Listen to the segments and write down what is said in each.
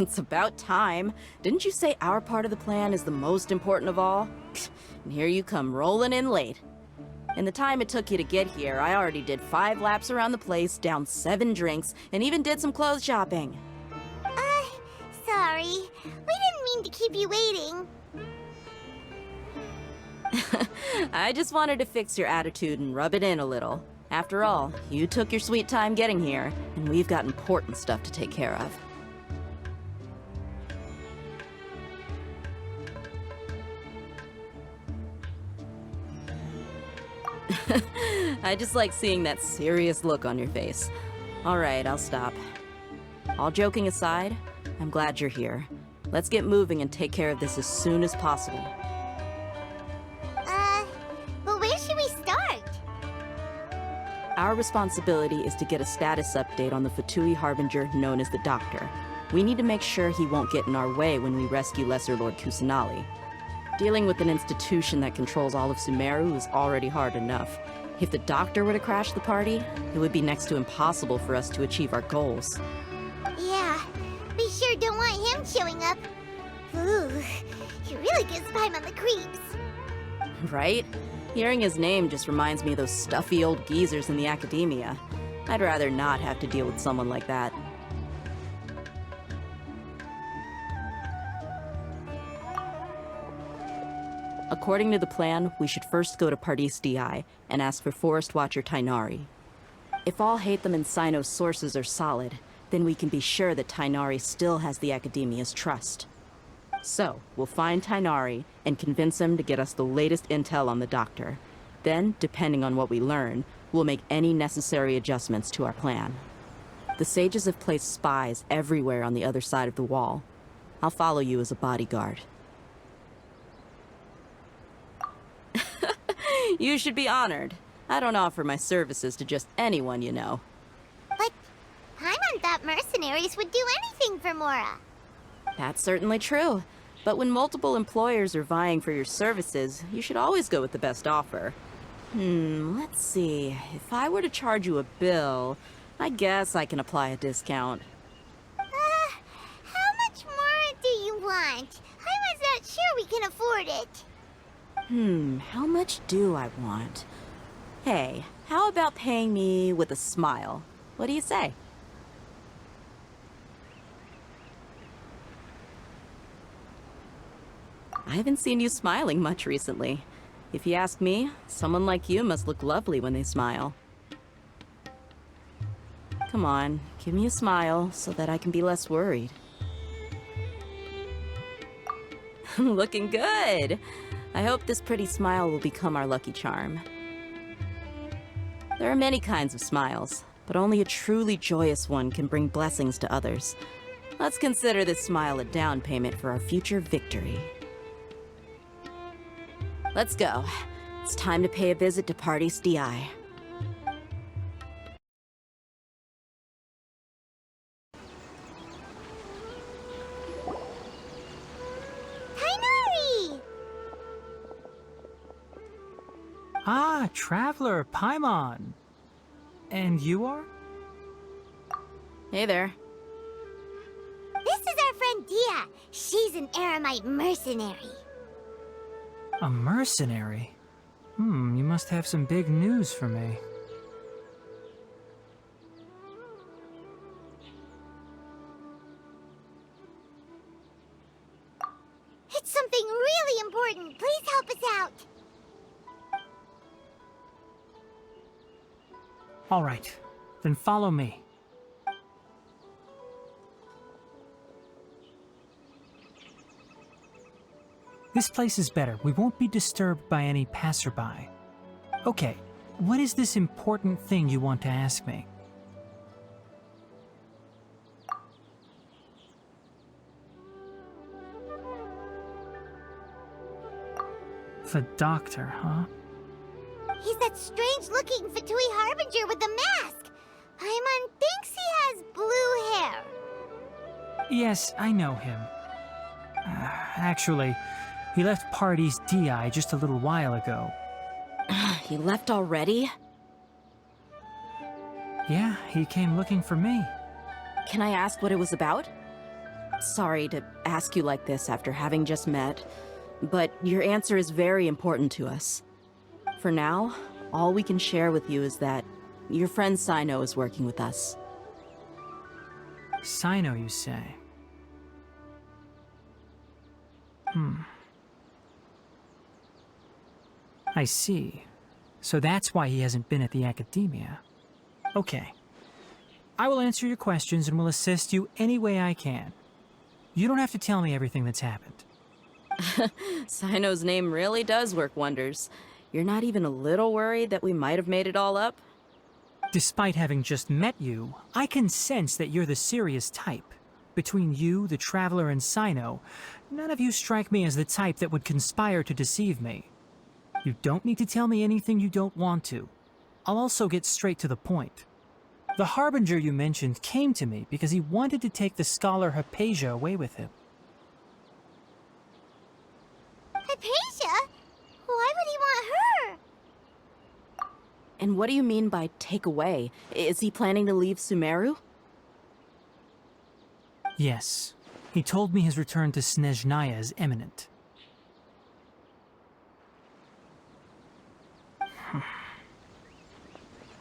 It's about time. Didn't you say our part of the plan is the most important of all? And here you come rolling in late. In the time it took you to get here, I already did 5 laps around the place, downed 7 drinks, and even did some clothes shopping. Sorry. We didn't mean to keep you waiting. I just wanted to fix your attitude and rub it in a little. After all, you took your sweet time getting here, and we've got important stuff to take care of. I just like seeing that serious look on your face. Alright, I'll stop. All joking aside, I'm glad you're here. Let's get moving and take care of this as soon as possible. But where should we start? Our responsibility is to get a status update on the Fatui Harbinger known as the Doctor. We need to make sure he won't get in our way when we rescue Lesser Lord Kusanali. Dealing with an institution that controls all of Sumeru is already hard enough. If the Doctor were to crash the party, it would be next to impossible for us to achieve our goals. Yeah, we sure don't want him showing up. Ooh, he really gives Paimon the creeps. Right? Hearing his name just reminds me of those stuffy old geezers in the academia. I'd rather not have to deal with someone like that. According to the plan, we should first go to Pardis DI and ask for Forest Watcher Tighnari. If all Hatham and Cyno's sources are solid, then we can be sure that Tighnari still has the Academia's trust. So, we'll find Tighnari and convince him to get us the latest intel on the Doctor. Then, depending on what we learn, we'll make any necessary adjustments to our plan. The sages have placed spies everywhere on the other side of the wall. I'll follow you as a bodyguard. You should be honored. I don't offer my services to just anyone, you know. But Paimon thought mercenaries would do anything for Mora. That's certainly true. But when multiple employers are vying for your services, you should always go with the best offer. Let's see. If I were to charge you a bill, I guess I can apply a discount. How much more do you want? Paimon's not sure we can afford it. How much do I want? Hey, how about paying me with a smile? What do you say? I haven't seen you smiling much recently. If you ask me, someone like you must look lovely when they smile. Come on, give me a smile so that I can be less worried. Looking good! I hope this pretty smile will become our lucky charm. There are many kinds of smiles, but only a truly joyous one can bring blessings to others. Let's consider this smile a down payment for our future victory. Let's go. It's time to pay a visit to Pardis DI. Tighnari! Ah, Traveler, Paimon. And you are? Hey there. This is our friend Dehya. She's an Aramite mercenary. A mercenary? You must have some big news for me. It's something really important. Please help us out. All right, then follow me. This place is better. We won't be disturbed by any passerby. Okay, what is this important thing you want to ask me? The Doctor, huh? He's that strange-looking Fatui Harbinger with the mask. Paimon thinks he has blue hair. Yes, I know him. Actually, he left Pardis DI just a little while ago. He left already? Yeah, he came looking for me. Can I ask what it was about? Sorry to ask you like this after having just met, but your answer is very important to us. For now, all we can share with you is that your friend Cyno is working with us. Cyno, you say? I see. So that's why he hasn't been at the academia. Okay. I will answer your questions and will assist you any way I can. You don't have to tell me everything that's happened. Cyno's name really does work wonders. You're not even a little worried that we might have made it all up? Despite having just met you, I can sense that you're the serious type. Between you, the Traveler, and Cyno, none of you strike me as the type that would conspire to deceive me. You don't need to tell me anything you don't want to. I'll also get straight to the point. The Harbinger you mentioned came to me because he wanted to take the scholar Hypatia away with him. Hypatia? Why would he want her? And what do you mean by take away? Is he planning to leave Sumeru? Yes. He told me his return to Snezhnaya is imminent.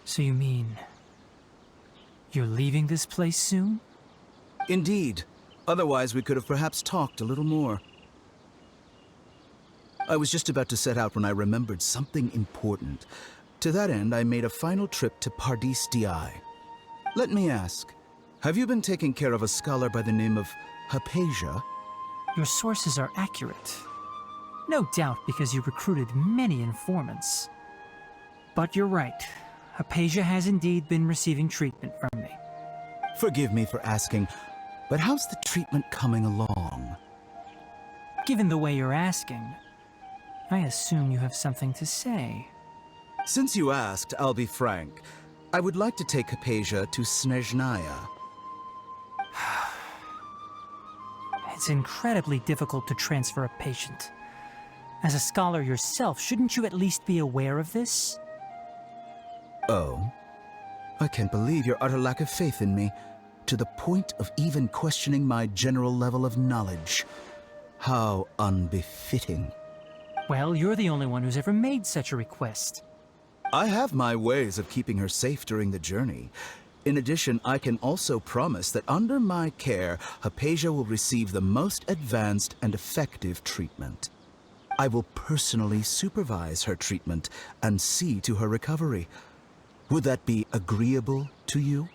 So you mean... you're leaving this place soon? Indeed. Otherwise, we could have perhaps talked a little more. I was just about to set out when I remembered something important. To that end, I made a final trip to Pardis Di. Let me ask, have you been taking care of a scholar by the name of Hypatia? Your sources are accurate. No doubt because you recruited many informants. But you're right. Hypatia has indeed been receiving treatment from me. Forgive me for asking, but how's the treatment coming along? Given the way you're asking, I assume you have something to say. Since you asked, I'll be frank. I would like to take Hypatia to Snezhnaya. It's incredibly difficult to transfer a patient. As a scholar yourself, shouldn't you at least be aware of this? Oh? I can't believe your utter lack of faith in me, to the point of even questioning my general level of knowledge. How unbefitting. Well, you're the only one who's ever made such a request. I have my ways of keeping her safe during the journey. In addition, I can also promise that under my care, Hypatia will receive the most advanced and effective treatment. I will personally supervise her treatment and see to her recovery. Would that be agreeable to you?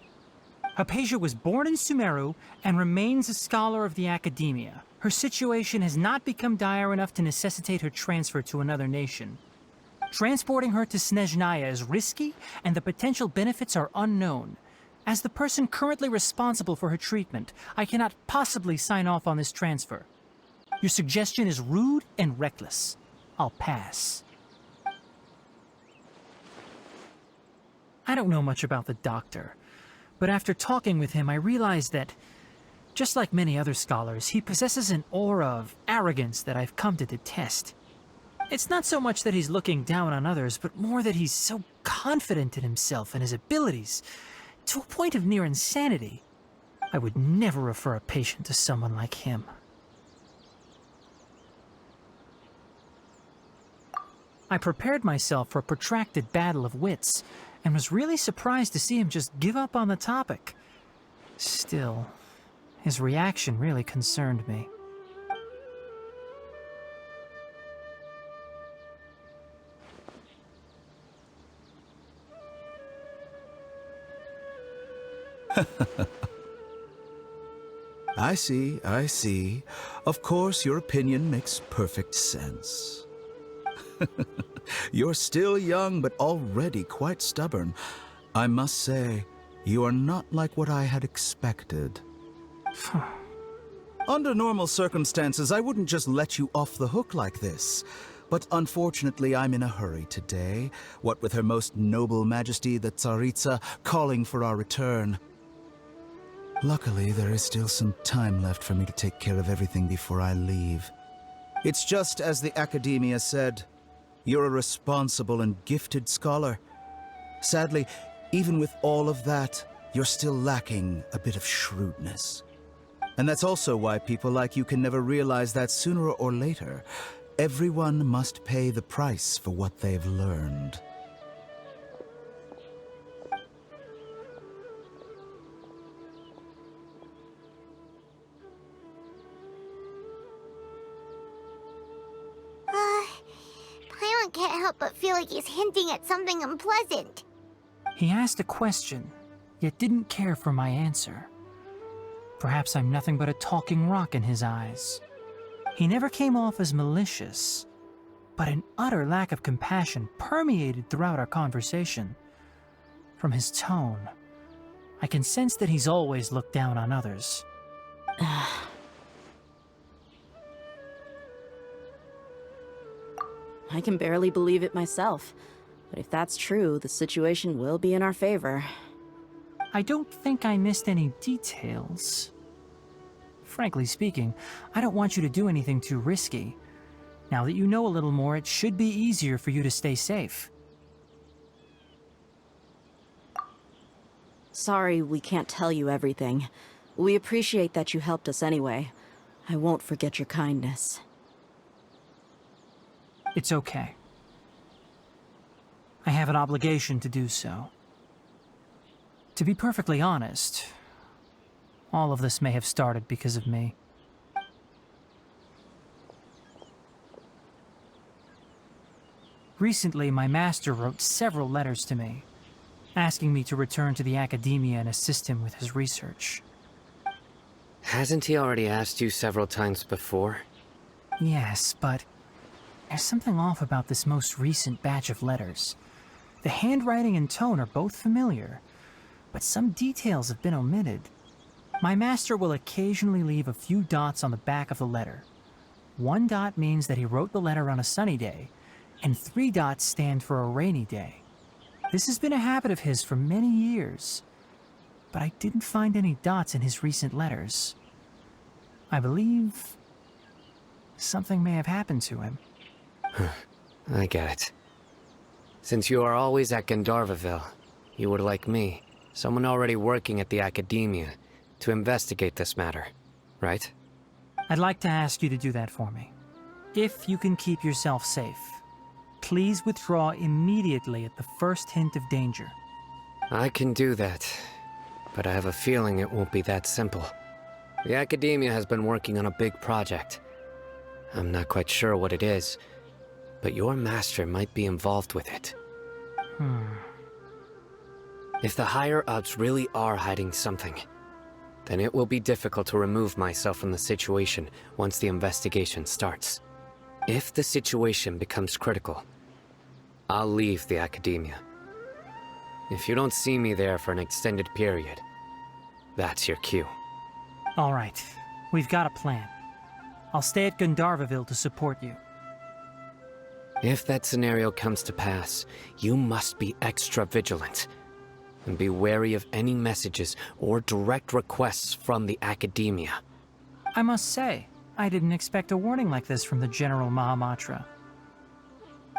Hypatia was born in Sumeru and remains a scholar of the academia. Her situation has not become dire enough to necessitate her transfer to another nation. Transporting her to Snezhnaya is risky, and the potential benefits are unknown. As the person currently responsible for her treatment, I cannot possibly sign off on this transfer. Your suggestion is rude and reckless. I'll pass. I don't know much about the doctor, but after talking with him, I realized that, just like many other scholars, he possesses an aura of arrogance that I've come to detest. It's not so much that he's looking down on others, but more that he's so confident in himself and his abilities, to a point of near insanity. I would never refer a patient to someone like him. I prepared myself for a protracted battle of wits, and was really surprised to see him just give up on the topic. Still, his reaction really concerned me. I see, I see. Of course, your opinion makes perfect sense. You're still young, but already quite stubborn. I must say, you are not like what I had expected. Under normal circumstances, I wouldn't just let you off the hook like this. But unfortunately, I'm in a hurry today, what with Her Most Noble Majesty the Tsaritsa calling for our return. Luckily, there is still some time left for me to take care of everything before I leave. It's just as the Academia said. You're a responsible and gifted scholar. Sadly, even with all of that, you're still lacking a bit of shrewdness. And that's also why people like you can never realize that sooner or later, everyone must pay the price for what they've learned. Paimon can't help but feel like he's hinting at something unpleasant. He asked a question, yet didn't care for my answer. Perhaps I'm nothing but a talking rock in his eyes. He never came off as malicious, but an utter lack of compassion permeated throughout our conversation. From his tone, I can sense that he's always looked down on others. I can barely believe it myself. But if that's true, the situation will be in our favor. I don't think I missed any details. Frankly speaking, I don't want you to do anything too risky. Now that you know a little more, it should be easier for you to stay safe. Sorry we can't tell you everything. We appreciate that you helped us anyway. I won't forget your kindness. It's okay. I have an obligation to do so. To be perfectly honest, all of this may have started because of me. Recently, my master wrote several letters to me, asking me to return to the academia and assist him with his research. Hasn't he already asked you several times before? Yes, but there's something off about this most recent batch of letters. The handwriting and tone are both familiar, but some details have been omitted. My master will occasionally leave a few dots on the back of the letter. 1 dot means that he wrote the letter on a sunny day, and 3 dots stand for a rainy day. This has been a habit of his for many years, but I didn't find any dots in his recent letters. I believe something may have happened to him. I get it. Since you are always at Gandharvaville, you would like me, someone already working at the academia, to investigate this matter, right? I'd like to ask you to do that for me. If you can keep yourself safe, please withdraw immediately at the first hint of danger. I can do that, but I have a feeling it won't be that simple. The academia has been working on a big project. I'm not quite sure what it is, but your master might be involved with it. If the higher-ups really are hiding something, then it will be difficult to remove myself from the situation once the investigation starts. If the situation becomes critical, I'll leave the academia. If you don't see me there for an extended period, that's your cue. All right, we've got a plan. I'll stay at Gandharvaville to support you. If that scenario comes to pass, you must be extra vigilant. And be wary of any messages or direct requests from the academia. I must say, I didn't expect a warning like this from the General Mahamatra.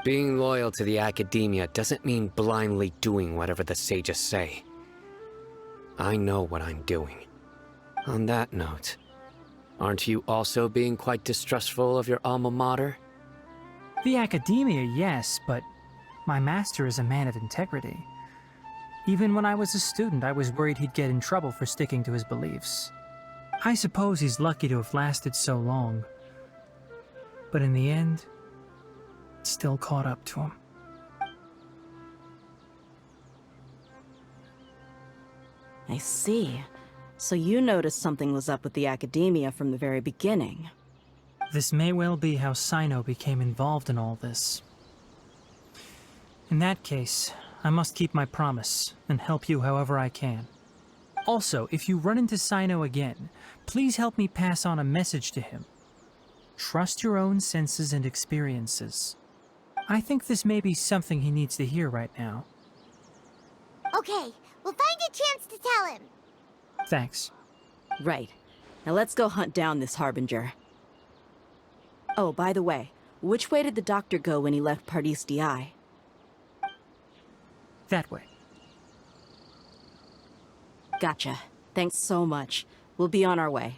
Being loyal to the academia doesn't mean blindly doing whatever the sages say. I know what I'm doing. On that note, aren't you also being quite distrustful of your alma mater? The academia, yes, but my master is a man of integrity. Even when I was a student, I was worried he'd get in trouble for sticking to his beliefs. I suppose he's lucky to have lasted so long. But in the end, it still caught up to him. I see. So you noticed something was up with the academia from the very beginning. This may well be how Cyno became involved in all this. In that case, I must keep my promise and help you however I can. Also, if you run into Cyno again, please help me pass on a message to him. Trust your own senses and experiences. I think this may be something he needs to hear right now. Okay, we'll find a chance to tell him. Thanks. Right. Now let's go hunt down this Harbinger. Oh, by the way, which way did the doctor go when he left Pardis DI? That way. Gotcha. Thanks so much. We'll be on our way.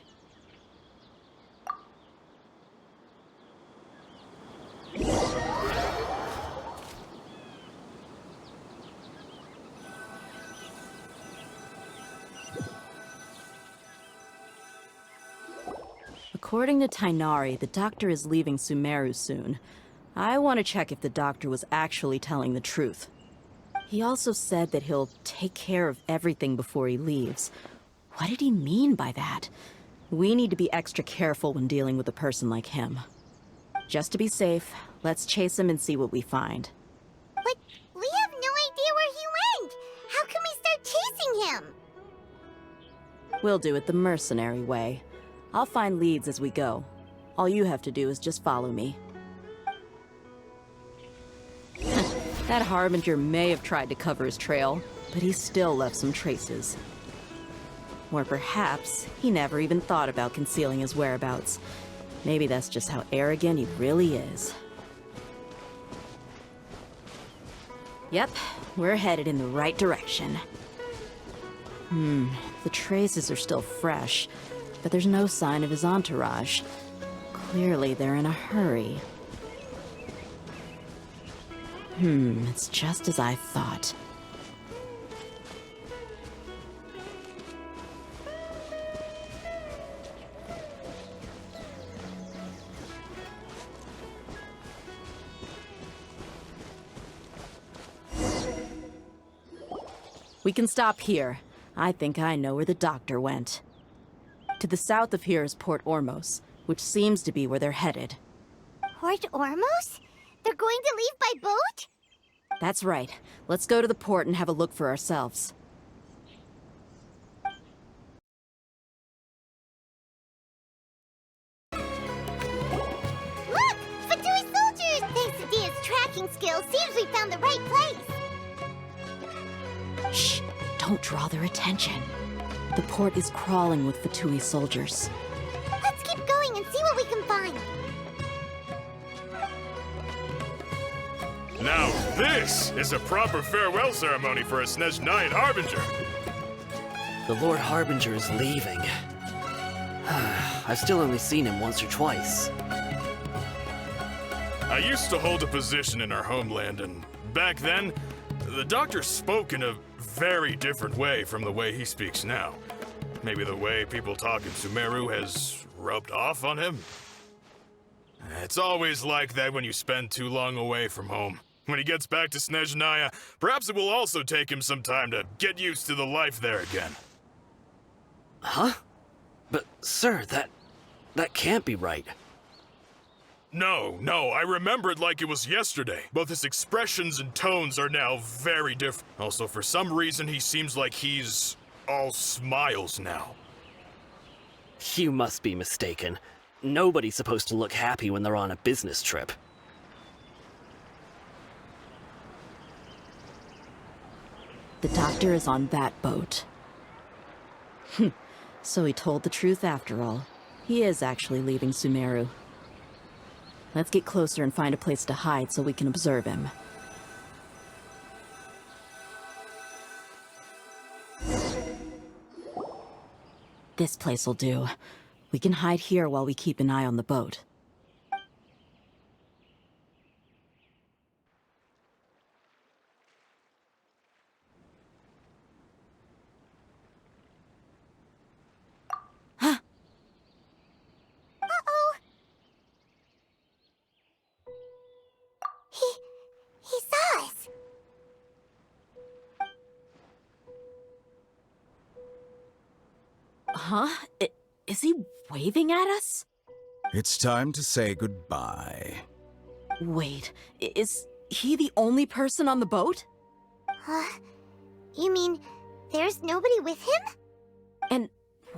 According to Tighnari, the doctor is leaving Sumeru soon. I want to check if the doctor was actually telling the truth. He also said that he'll take care of everything before he leaves. What did he mean by that? We need to be extra careful when dealing with a person like him. Just to be safe, let's chase him and see what we find. But we have no idea where he went! How can we start chasing him? We'll do it the mercenary way. I'll find leads as we go. All you have to do is just follow me. That Harbinger may have tried to cover his trail, but he still left some traces. Or perhaps he never even thought about concealing his whereabouts. Maybe that's just how arrogant he really is. Yep, we're headed in the right direction. The traces are still fresh, but there's no sign of his entourage. Clearly they're in a hurry. It's just as I thought. We can stop here. I think I know where the doctor went. To the south of here is Port Ormos, which seems to be where they're headed. Port Ormos? They're going to leave by boat? That's right. Let's go to the port and have a look for ourselves. Look! Fatui soldiers! Thanks to Dehya's tracking skills, seems we found the right place. Shh! Don't draw their attention. The port is crawling with Fatui soldiers. Let's keep going and see what we can find. Now this is a proper farewell ceremony for a Tighnari Harbinger. The Lord Harbinger is leaving. I've still only seen him once or twice. I used to hold a position in our homeland, and back then, the doctor spoke in a very different way from the way he speaks now. Maybe the way people talk in Sumeru has rubbed off on him? It's always like that when you spend too long away from home. When he gets back to Tighnari, perhaps it will also take him some time to get used to the life there again. Huh? But, sir, that can't be right. No, I remember it like it was yesterday. Both his expressions and tones are now very different. Also, for some reason, he seems like he's all smiles now. You must be mistaken. Nobody's supposed to look happy when they're on a business trip. The doctor is on that boat. So he told the truth after all. He is actually leaving Sumeru. Let's get closer and find a place to hide so we can observe him. This place will do. We can hide here while we keep an eye on the boat. He saw us. Huh? Is he waving at us? It's time to say goodbye. Wait, is he the only person on the boat? You mean there's nobody with him? And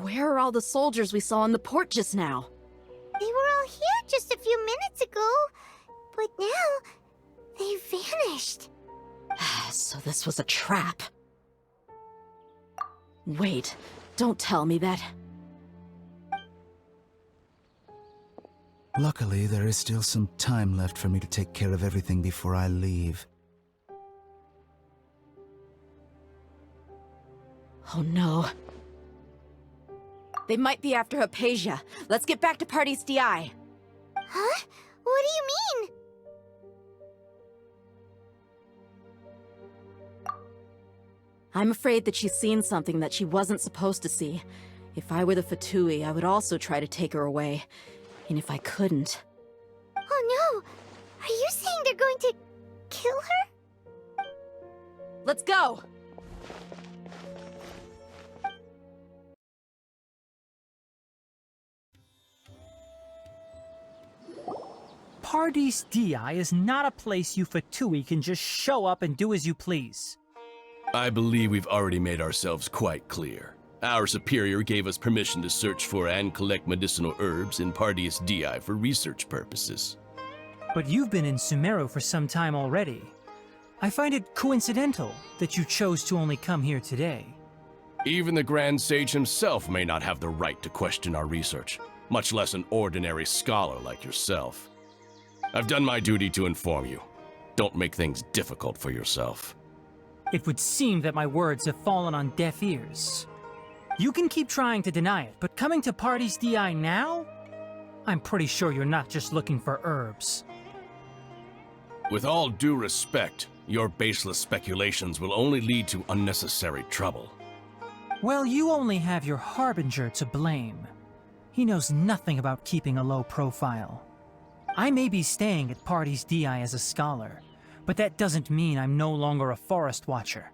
where are all the soldiers we saw on the port just now? They were all here just a few minutes ago, but now they vanished. So this was a trap. Wait, don't tell me that. Luckily, there is still some time left for me to take care of everything before I leave. Oh no. They might be after Hypatia. Let's get back to Party's DI. Huh? What do you mean? I'm afraid that she's seen something that she wasn't supposed to see. If I were the Fatui, I would also try to take her away. And if I couldn't... Oh no! Are you saying they're going to kill her? Let's go! Paradis Dehya is not a place you Fatui can just show up and do as you please. I believe we've already made ourselves quite clear. Our superior gave us permission to search for and collect medicinal herbs in Paradis Dehya for research purposes. But you've been in Sumeru for some time already. I find it coincidental that you chose to only come here today. Even the Grand Sage himself may not have the right to question our research, much less an ordinary scholar like yourself. I've done my duty to inform you. Don't make things difficult for yourself. It would seem that my words have fallen on deaf ears. You can keep trying to deny it, but coming to Paradis Dehya now? I'm pretty sure you're not just looking for herbs. With all due respect, your baseless speculations will only lead to unnecessary trouble. Well, you only have your Harbinger to blame. He knows nothing about keeping a low profile. I may be staying at Paradis Dehya as a scholar, but that doesn't mean I'm no longer a forest watcher.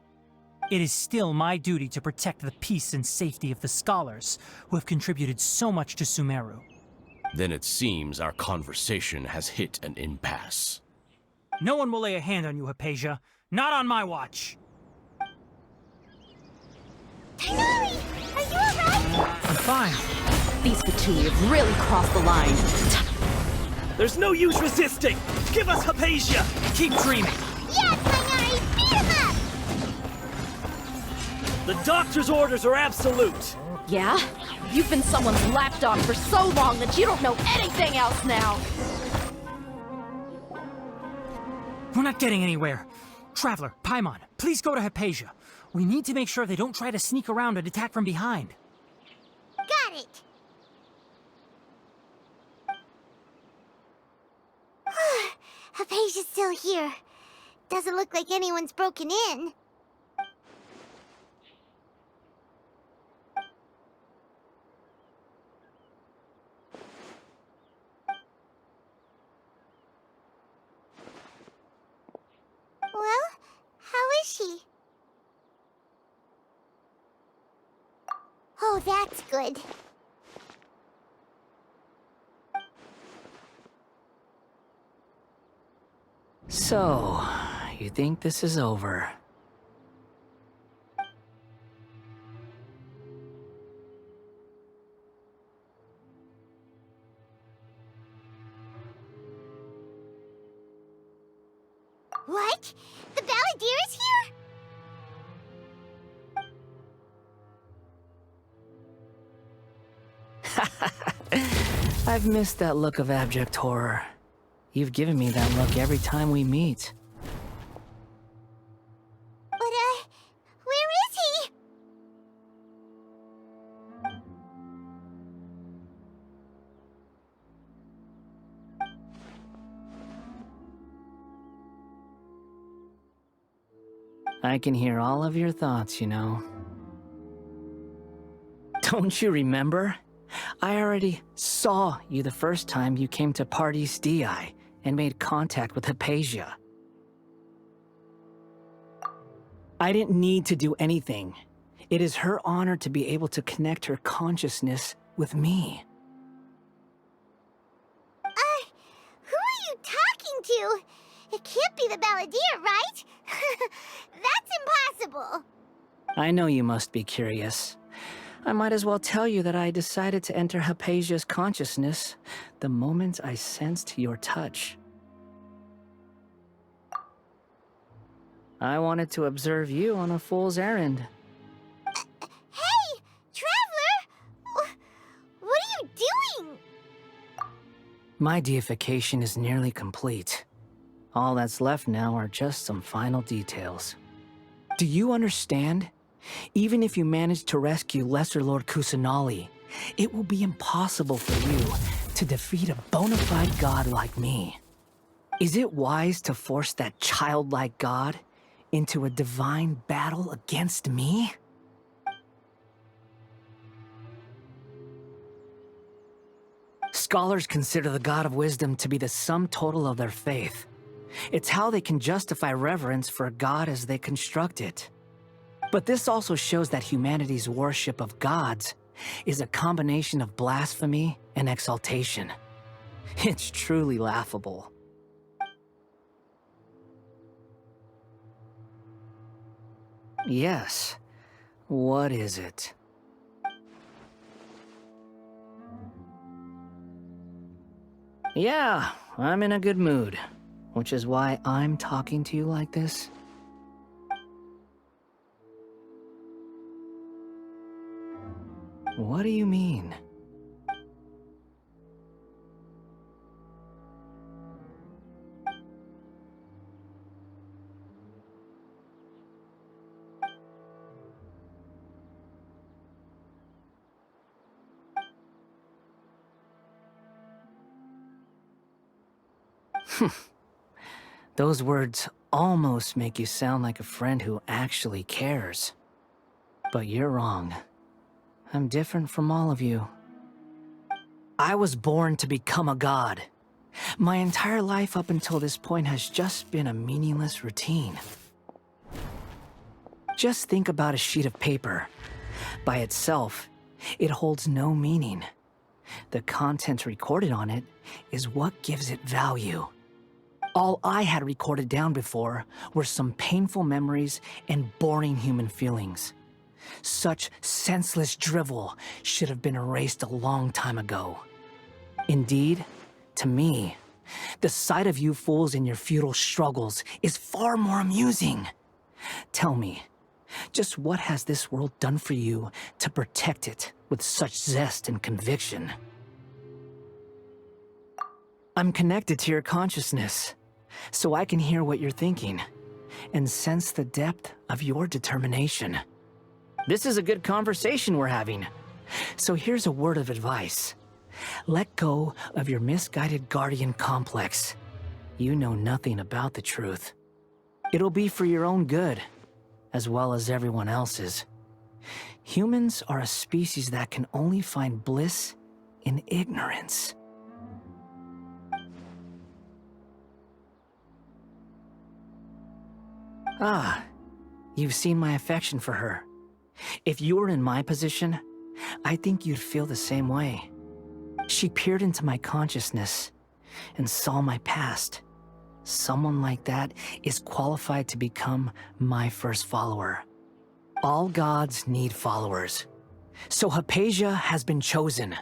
It is still my duty to protect the peace and safety of the scholars who have contributed so much to Sumeru. Then it seems our conversation has hit an impasse. No one will lay a hand on you, Hypatia. Not on my watch! Tighnari! Are you alright? I'm fine. These Fatui have really crossed the line. There's no use resisting! Give us Hypatia! Keep dreaming! Yeah, Tighnari! Beat him up! The doctor's orders are absolute! Yeah? You've been someone's lapdog for so long that you don't know anything else now! We're not getting anywhere. Traveler, Paimon, please go to Hypatia. We need to make sure they don't try to sneak around and attack from behind. Got it! Hypatia's still here. Doesn't look like anyone's broken in. Well, how is she? Oh, that's good. So, you think this is over? What? The Balladeer is here? I've missed that look of abject horror. You've given me that look every time we meet. But, where is he? I can hear all of your thoughts, you know. Don't you remember? I already saw you the first time you came to Paradis Dehya and made contact with Hypatia. I didn't need to do anything. It is her honor to be able to connect her consciousness with me. Who are you talking to? It can't be the Balladeer, right? That's impossible. I know you must be curious. I might as well tell you that I decided to enter Hypatia's consciousness the moment I sensed your touch. I wanted to observe you on a fool's errand. Hey, Traveler! What are you doing? My deification is nearly complete. All that's left now are just some final details. Do you understand? Even if you manage to rescue Lesser Lord Kusanali, it will be impossible for you to defeat a bona fide god like me. Is it wise to force that childlike god into a divine battle against me? Scholars consider the God of Wisdom to be the sum total of their faith. It's how they can justify reverence for a God as they construct it. But this also shows that humanity's worship of gods is a combination of blasphemy and exaltation. It's truly laughable. Yes. What is it? Yeah, I'm in a good mood, which is why I'm talking to you like this. What do you mean? Those words almost make you sound like a friend who actually cares. But you're wrong. I'm different from all of you. I was born to become a god. My entire life up until this point has just been a meaningless routine. Just think about a sheet of paper. By itself, it holds no meaning. The content recorded on it is what gives it value. All I had recorded down before were some painful memories and boring human feelings. Such senseless drivel should have been erased a long time ago. Indeed, to me, the sight of you fools in your futile struggles is far more amusing. Tell me, just what has this world done for you to protect it with such zest and conviction? I'm connected to your consciousness, so I can hear what you're thinking and sense the depth of your determination. This is a good conversation we're having. So here's a word of advice. Let go of your misguided guardian complex. You know nothing about the truth. It'll be for your own good, as well as everyone else's. Humans are a species that can only find bliss in ignorance. Ah, you've seen my affection for her. If you were in my position, I think you'd feel the same way. She peered into my consciousness and saw my past. Someone like that is qualified to become my first follower. All gods need followers. So Hypatia has been chosen.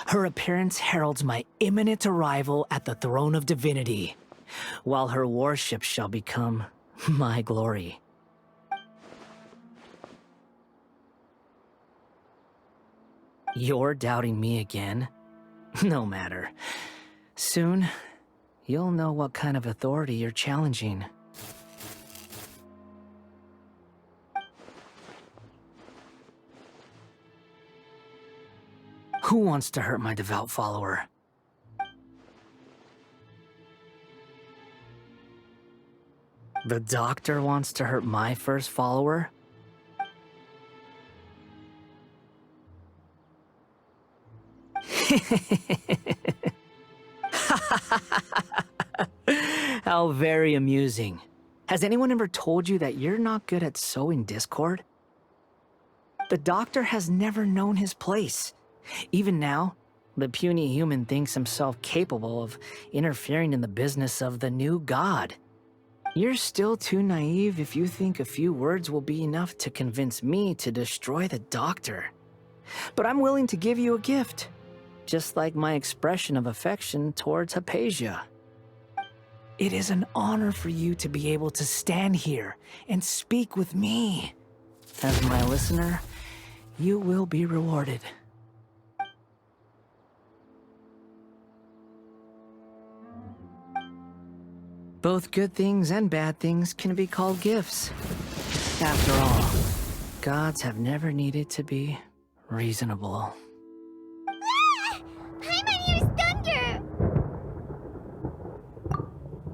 Her appearance heralds my imminent arrival at the throne of divinity, while her worship shall become my glory. You're doubting me again? No matter. Soon, you'll know what kind of authority you're challenging. Who wants to hurt my devout follower? The doctor wants to hurt my first follower? How very amusing. Has anyone ever told you that you're not good at sowing discord? The doctor has never known his place. Even now, the puny human thinks himself capable of interfering in the business of the new god. You're still too naive if you think a few words will be enough to convince me to destroy the doctor. But I'm willing to give you a gift, just like my expression of affection towards Hypatia. It is an honor for you to be able to stand here and speak with me. As my listener, you will be rewarded. Both good things and bad things can be called gifts. After all, gods have never needed to be reasonable. Ah! Paimon hears thunder!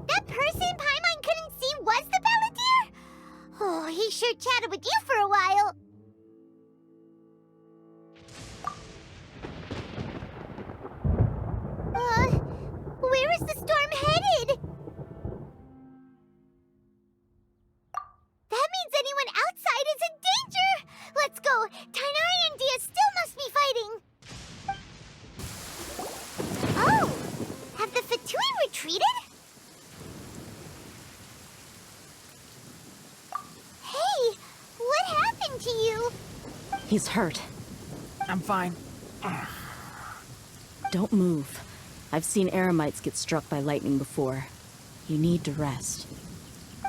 That person Paimon couldn't see was the Balladeer? Oh, he sure chatted with you for a while. He's hurt. I'm fine. Don't move. I've seen eremites get struck by lightning before. You need to rest.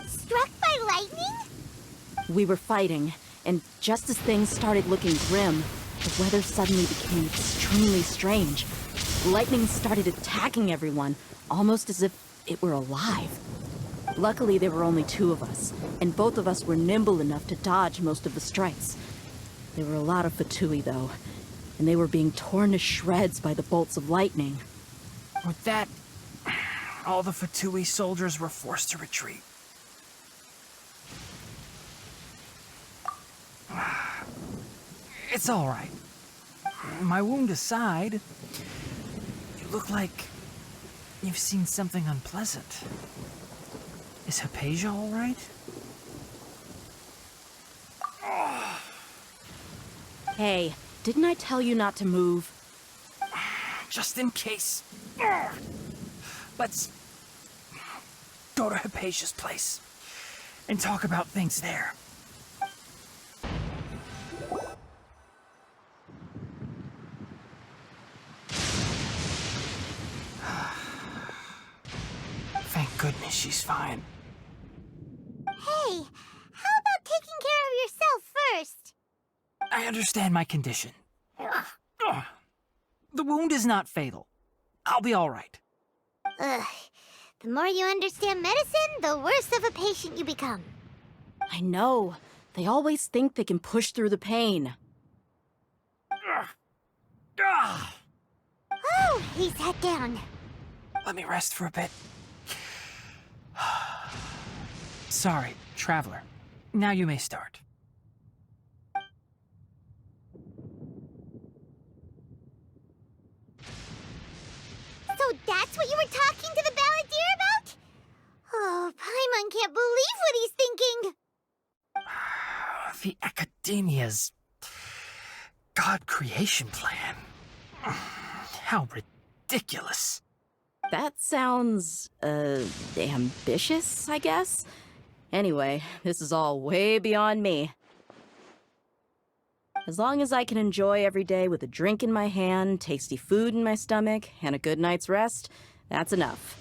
Struck by lightning? We were fighting, and just as things started looking grim, the weather suddenly became extremely strange. Lightning started attacking everyone, almost as if it were alive. Luckily, there were only two of us, and both of us were nimble enough to dodge most of the strikes. There were a lot of Fatui, though, and they were being torn to shreds by the bolts of lightning. With that, all the Fatui soldiers were forced to retreat. It's all right. My wound aside, you look like you've seen something unpleasant. Is Hypatia all right? Hey, didn't I tell you not to move? Just in case. Let's go to Hypatia's place and talk about things there. Thank goodness she's fine. Hey, how about taking care of yourself first? I understand my condition. The wound is not fatal. I'll be all right. Ugh. The more you understand medicine, the worse of a patient you become. I know. They always think they can push through the pain. Oh, he sat down. Let me rest for a bit. Sorry, traveler. Now you may start. So that's what you were talking to the Balladeer about? Oh, Paimon can't believe what he's thinking. The Academia's God creation plan. How ridiculous. That sounds, ambitious, I guess? Anyway, this is all way beyond me. As long as I can enjoy every day with a drink in my hand, tasty food in my stomach, and a good night's rest, that's enough.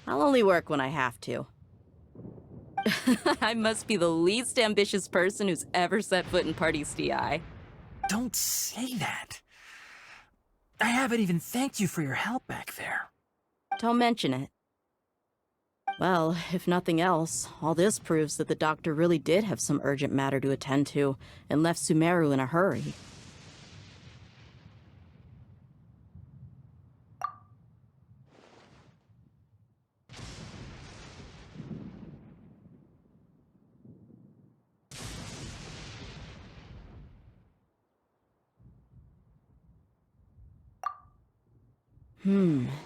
I'll only work when I have to. I must be the least ambitious person who's ever set foot in Party's DI. Don't say that. I haven't even thanked you for your help back there. Don't mention it. Well, if nothing else, all this proves that the doctor really did have some urgent matter to attend to, and left Sumeru in a hurry.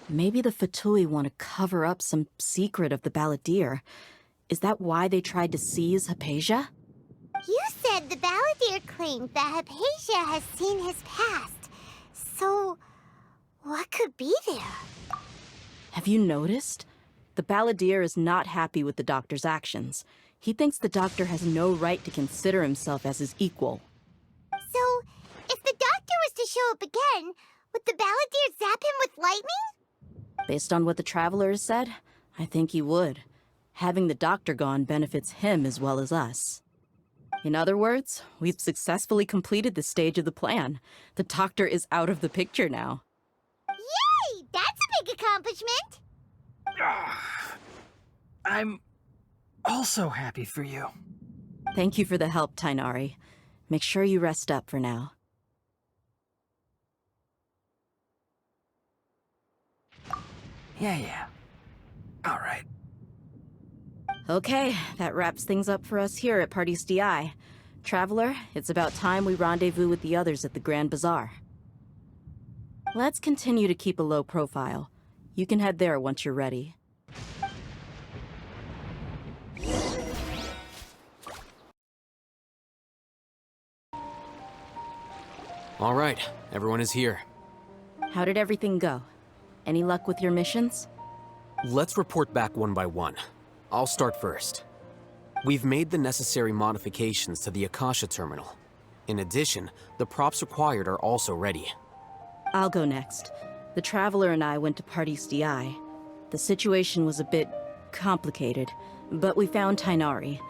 Maybe the Fatui want to cover up some secret of the Balladeer. Is that why they tried to seize Hypatia? You said the Balladeer claimed that Hypatia has seen his past. So, what could be there? Have you noticed? The Balladeer is not happy with the doctor's actions. He thinks the doctor has no right to consider himself as his equal. So, if the doctor was to show up again, would the Balladeer zap him with lightning? Based on what the Traveler has said, I think he would. Having the doctor gone benefits him as well as us. In other words, we've successfully completed this stage of the plan. The doctor is out of the picture now. Yay! That's a big accomplishment! I'm also happy for you. Thank you for the help, Tighnari. Make sure you rest up for now. Yeah. All right. Okay, that wraps things up for us here at Party's DI. Traveler, it's about time we rendezvous with the others at the Grand Bazaar. Let's continue to keep a low profile. You can head there once you're ready. All right, everyone is here. How did everything go? Any luck with your missions? Let's report back one by one. I'll start first. We've made the necessary modifications to the Kasha terminal. In addition, the props required are also ready. I'll go next. The Traveler and I went to Party's DI. The situation was a bit complicated, but we found Tighnari.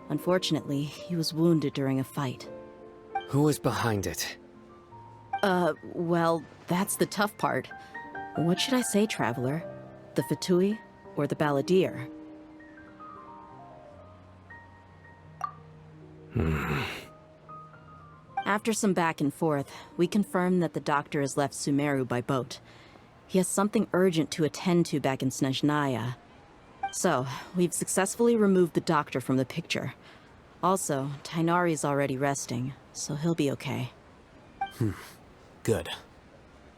Unfortunately, he was wounded during a fight. Who was behind it? Well, that's the tough part. What should I say, Traveler? The Fatui or the Balladeer? After some back and forth, we confirmed that the doctor has left Sumeru by boat. He has something urgent to attend to back in Snezhnaya. So, we've successfully removed the doctor from the picture. Also, Tighnari's already resting, so he'll be okay. Good.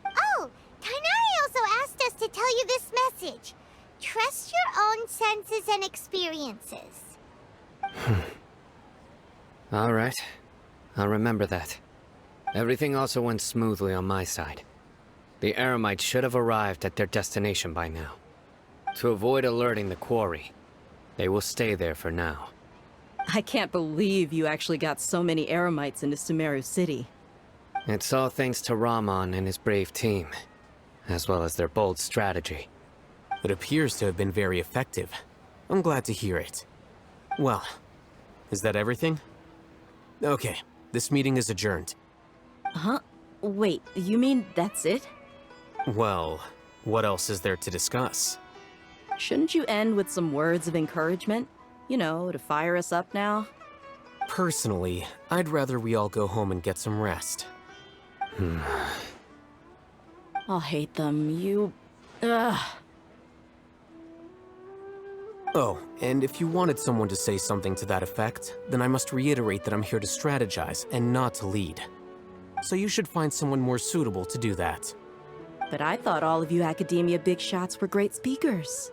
Oh, Tighnari also asked us to tell you this message. Trust your own senses and experiences. All right. I'll remember that. Everything also went smoothly on my side. The Eremites should have arrived at their destination by now. To avoid alerting the quarry, they will stay there for now. I can't believe you actually got so many Eremites into Sumeru City. It's all thanks to Rahman and his brave team, as well as their bold strategy. It appears to have been very effective. I'm glad to hear it. Well, is that everything? Okay, this meeting is adjourned. Huh? Wait, you mean that's it? Well, what else is there to discuss? Shouldn't you end with some words of encouragement? You know, to fire us up now? Personally, I'd rather we all go home and get some rest. I'll hate them, Ugh. Oh, and if you wanted someone to say something to that effect, then I must reiterate that I'm here to strategize and not to lead. So you should find someone more suitable to do that. But I thought all of you Academia big shots were great speakers.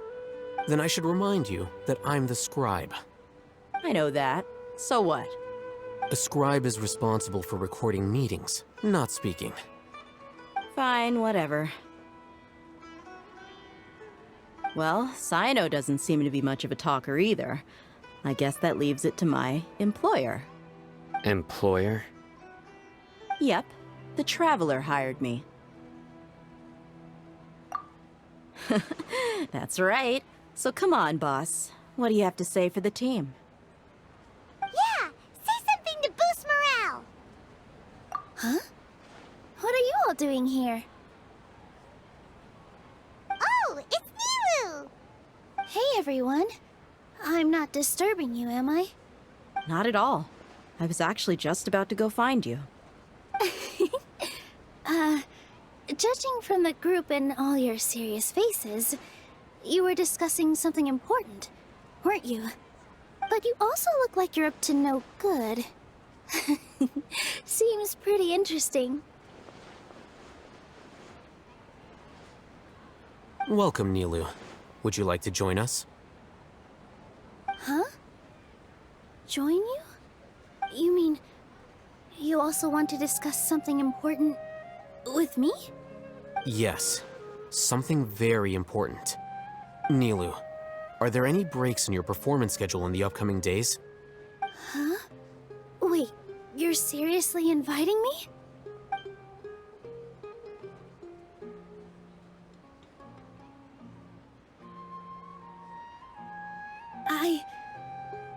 Then I should remind you that I'm the scribe. I know that. So what? A scribe is responsible for recording meetings, not speaking. Fine, whatever. Well, Cyno doesn't seem to be much of a talker either. I guess that leaves it to my employer. Employer? Yep, the Traveler hired me. That's right. So come on, boss. What do you have to say for the team? Yeah, say something to boost morale. Huh? What are you all doing here? Oh, it's Nilu! Hey, everyone. I'm not disturbing you, am I? Not at all. I was actually just about to go find you. Judging from the group and all your serious faces, you were discussing something important, weren't you? But you also look like you're up to no good. Seems pretty interesting. Welcome, Nilu. Would you like to join us? Huh? Join you? You mean, you also want to discuss something important with me? Yes, something very important. Nilu, are there any breaks in your performance schedule in the upcoming days? Huh? Wait, you're seriously inviting me?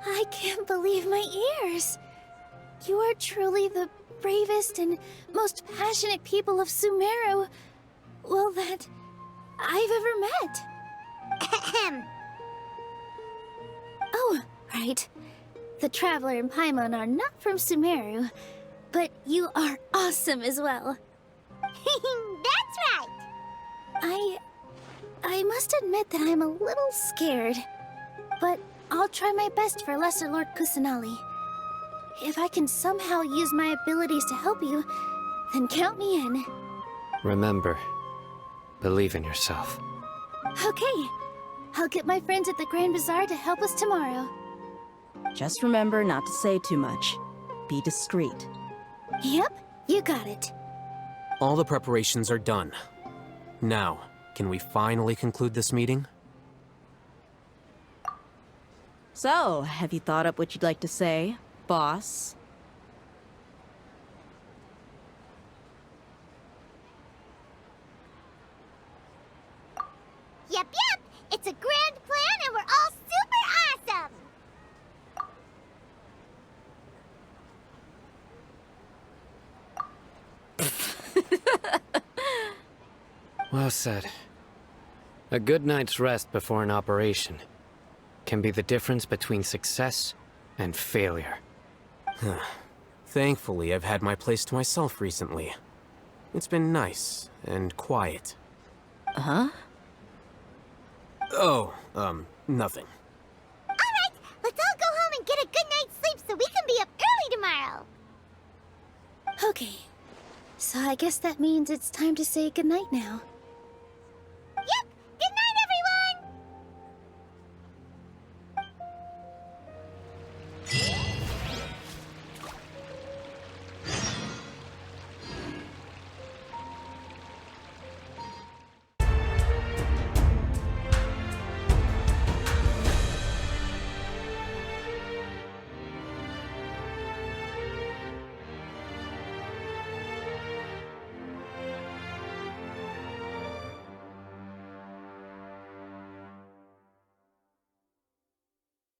I can't believe my ears. You are truly the bravest and most passionate people of Sumeru, well, that I've ever met. Ahem. Oh, right. The Traveler and Paimon are not from Sumeru, but you are awesome as well. That's right. I must admit that I'm a little scared, but I'll try my best for Lesser Lord Kusanali. If I can somehow use my abilities to help you, then count me in. Remember, believe in yourself. Okay, I'll get my friends at the Grand Bazaar to help us tomorrow. Just remember not to say too much. Be discreet. Yep, you got it. All the preparations are done. Now, can we finally conclude this meeting? So, have you thought up what you'd like to say, boss? Yep. It's a grand plan and we're all super awesome! Well said. A good night's rest before an operation can be the difference between success and failure. Thankfully, I've had my place to myself recently. It's been nice and quiet. Huh? Oh, nothing. Alright, let's all go home and get a good night's sleep so we can be up early tomorrow! Okay. So I guess that means it's time to say goodnight now.